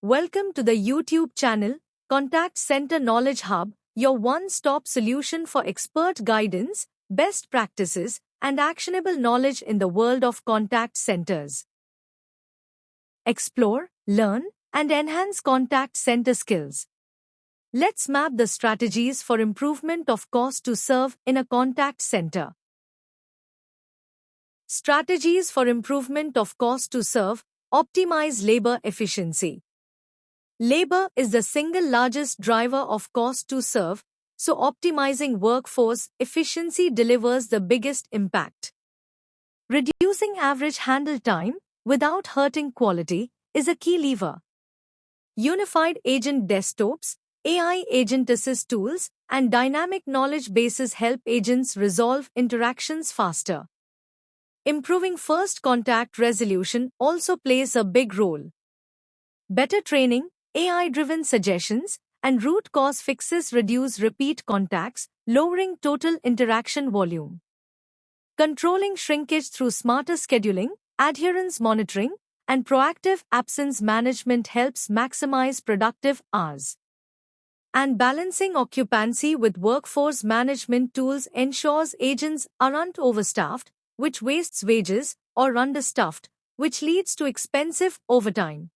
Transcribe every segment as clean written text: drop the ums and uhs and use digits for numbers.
Welcome to the YouTube channel, Contact Center Knowledge Hub, your one-stop solution for expert guidance, best practices, and actionable knowledge in the world of contact centers. Explore, learn, and enhance contact center skills. Let's map the strategies for improvement of cost to serve in a contact center. Strategies for improvement of cost to serve. Optimize labor efficiency. Labor is the single largest driver of cost to serve, so optimizing workforce efficiency delivers the biggest impact. Reducing average handle time without hurting quality is a key lever. Unified agent desktops, AI agent assist tools, and dynamic knowledge bases help agents resolve interactions faster. Improving first contact resolution also plays a big role. Better training, AI-driven suggestions, and root cause fixes reduce repeat contacts, lowering total interaction volume. Controlling shrinkage through smarter scheduling, adherence monitoring, and proactive absence management helps maximize productive hours. And balancing occupancy with workforce management tools ensures agents aren't overstaffed, which wastes wages, or understaffed, which leads to expensive overtime.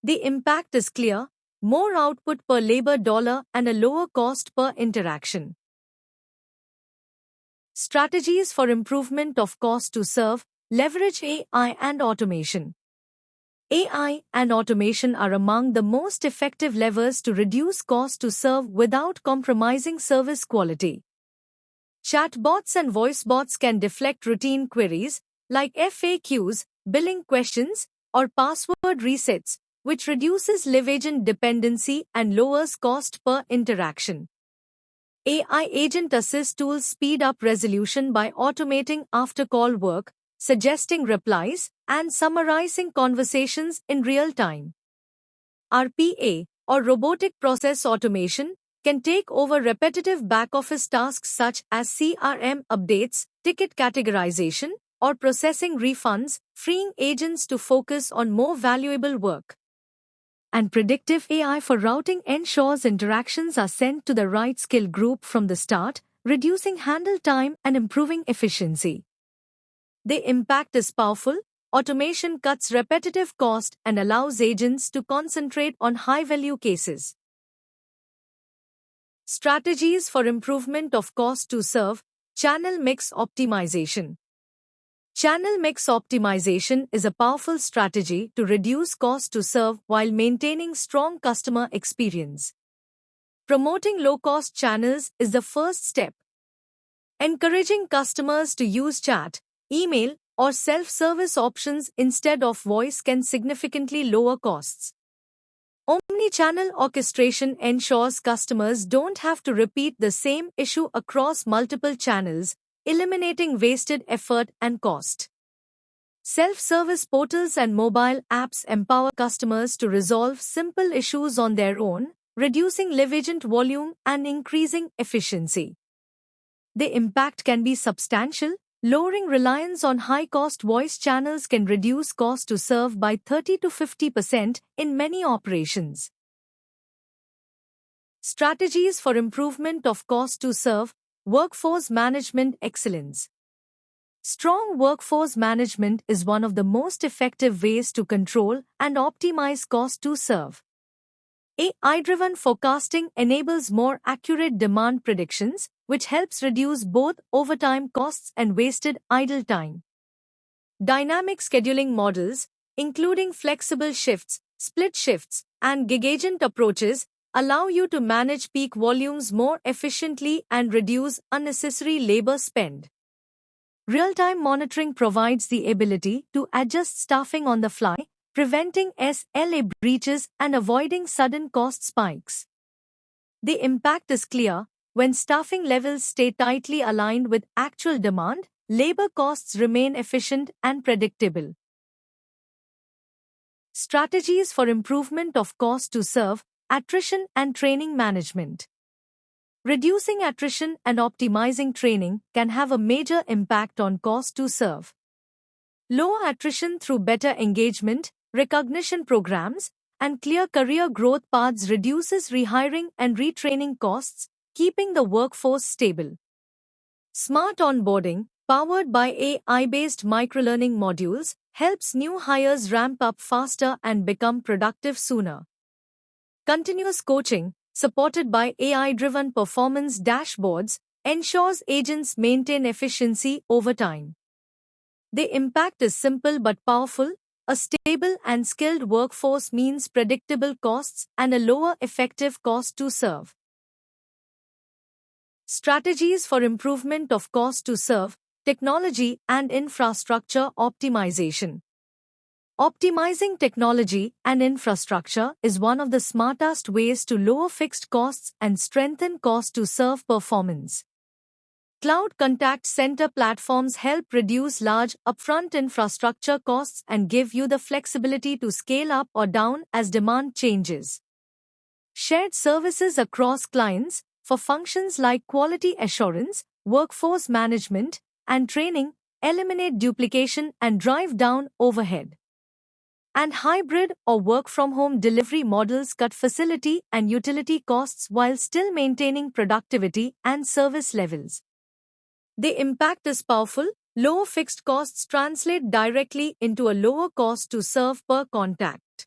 The impact is clear: more output per labor dollar and a lower cost per interaction. Strategies for improvement of cost to serve. Leverage AI and automation. AI and automation are among the most effective levers to reduce cost to serve without compromising service quality. Chatbots and voice bots can deflect routine queries like FAQs, billing questions, or password resets, which reduces live agent dependency and lowers cost per interaction. AI agent assist tools speed up resolution by automating after-call work, suggesting replies, and summarizing conversations in real time. RPA, or robotic process automation, can take over repetitive back-office tasks such as CRM updates, ticket categorization, or processing refunds, freeing agents to focus on more valuable work. And predictive AI for routing ensures interactions are sent to the right skill group from the start, reducing handle time and improving efficiency. The impact is powerful. Automation cuts repetitive cost and allows agents to concentrate on high-value cases. Strategies for improvement of cost to serve. Channel mix optimization. Channel mix optimization is a powerful strategy to reduce cost to serve while maintaining strong customer experience. Promoting low-cost channels is the first step. Encouraging customers to use chat, email, or self-service options instead of voice can significantly lower costs. Omni-channel orchestration ensures customers don't have to repeat the same issue across multiple channels, eliminating wasted effort and cost. Self-service portals and mobile apps empower customers to resolve simple issues on their own, reducing live agent volume and increasing efficiency. The impact can be substantial. Lowering reliance on high-cost voice channels can reduce cost to serve by 30 to 50% in many operations. Strategies for improvement of cost to serve. Workforce management excellence. Strong workforce management is one of the most effective ways to control and optimize cost to serve. AI-driven forecasting enables more accurate demand predictions, which helps reduce both overtime costs and wasted idle time. Dynamic scheduling models, including flexible shifts, split shifts, and gig agent approaches, allow you to manage peak volumes more efficiently and reduce unnecessary labor spend. Real-time monitoring provides the ability to adjust staffing on the fly, preventing SLA breaches and avoiding sudden cost spikes. The impact is clear. When staffing levels stay tightly aligned with actual demand, labor costs remain efficient and predictable. Strategies for improvement of cost to serve. Attrition and training management. Reducing attrition and optimizing training can have a major impact on cost to serve. Lower attrition through better engagement, recognition programs, and clear career growth paths reduces rehiring and retraining costs, keeping the workforce stable. Smart onboarding, powered by AI-based microlearning modules, helps new hires ramp up faster and become productive sooner. Continuous coaching, supported by AI-driven performance dashboards, ensures agents maintain efficiency over time. The impact is simple but powerful. A stable and skilled workforce means predictable costs and a lower effective cost to serve. Strategies for improvement of cost to serve, technology and infrastructure optimization. Optimizing technology and infrastructure is one of the smartest ways to lower fixed costs and strengthen cost to serve performance. Cloud contact center platforms help reduce large upfront infrastructure costs and give you the flexibility to scale up or down as demand changes. Shared services across clients for functions like quality assurance, workforce management, and training eliminate duplication and drive down overhead. And hybrid or work-from-home delivery models cut facility and utility costs while still maintaining productivity and service levels. The impact is powerful. Lower fixed costs translate directly into a lower cost to serve per contact.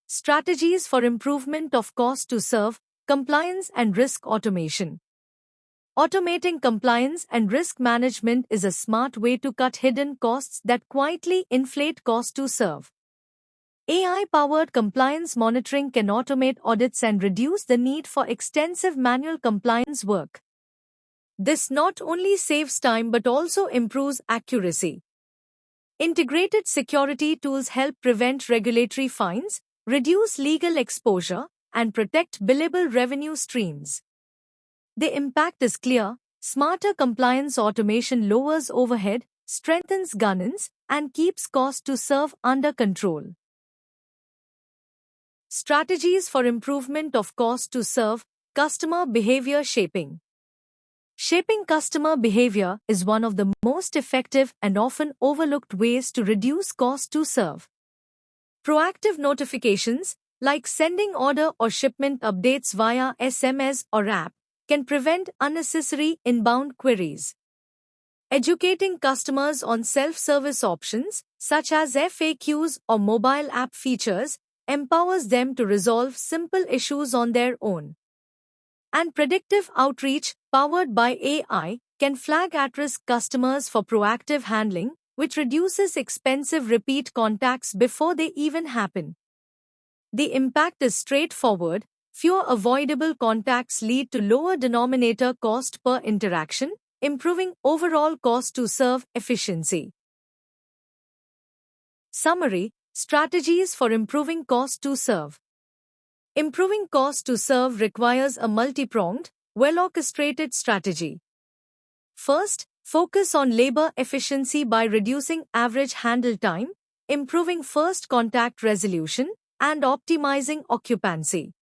Strategies for improvement of cost to serve, compliance and risk automation. Automating compliance and risk management is a smart way to cut hidden costs that quietly inflate cost to serve. AI-powered compliance monitoring can automate audits and reduce the need for extensive manual compliance work. This not only saves time but also improves accuracy. Integrated security tools help prevent regulatory fines, reduce legal exposure, and protect billable revenue streams. The impact is clear. Smarter compliance automation lowers overhead, strengthens governance, and keeps cost to serve under control. Strategies for improvement of cost to serve, customer behavior shaping. Shaping customer behavior is one of the most effective and often overlooked ways to reduce cost to serve. Proactive notifications, like sending order or shipment updates via SMS or app, can prevent unnecessary inbound queries. Educating customers on self-service options, such as FAQs or mobile app features, empowers them to resolve simple issues on their own. And predictive outreach, powered by AI, can flag at-risk customers for proactive handling, which reduces expensive repeat contacts before they even happen. The impact is straightforward. Fewer avoidable contacts lead to lower denominator cost per interaction, improving overall cost to serve efficiency. Summary: strategies for improving cost to serve. Improving cost to serve requires a multi-pronged, well-orchestrated strategy. First, focus on labor efficiency by reducing average handle time, improving first contact resolution, and optimizing occupancy.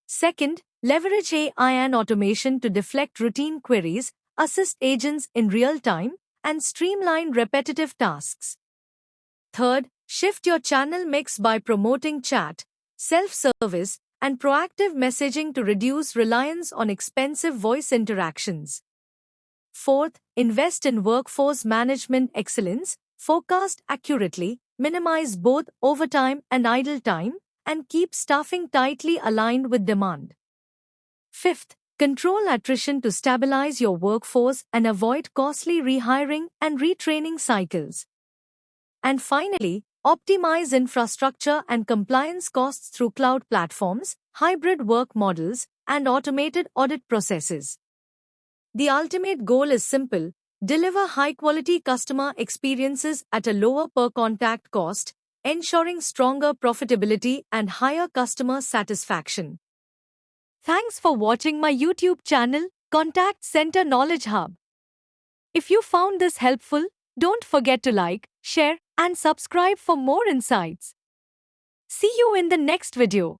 Second, leverage AI and automation to deflect routine queries, assist agents in real time, and streamline repetitive tasks. Third, shift your channel mix by promoting chat, self-service, and proactive messaging to reduce reliance on expensive voice interactions. Fourth, invest in workforce management excellence, forecast accurately, minimize both overtime and idle time, and keep staffing tightly aligned with demand. Fifth, control attrition to stabilize your workforce and avoid costly rehiring and retraining cycles. And finally, optimize infrastructure and compliance costs through cloud platforms, hybrid work models, and automated audit processes. The ultimate goal is simple: deliver high-quality customer experiences at a lower per-contact cost, ensuring stronger profitability and higher customer satisfaction. Thanks for watching my YouTube channel, Contact Center Knowledge Hub. If you found this helpful, don't forget to like, share, and subscribe for more insights. See you in the next video.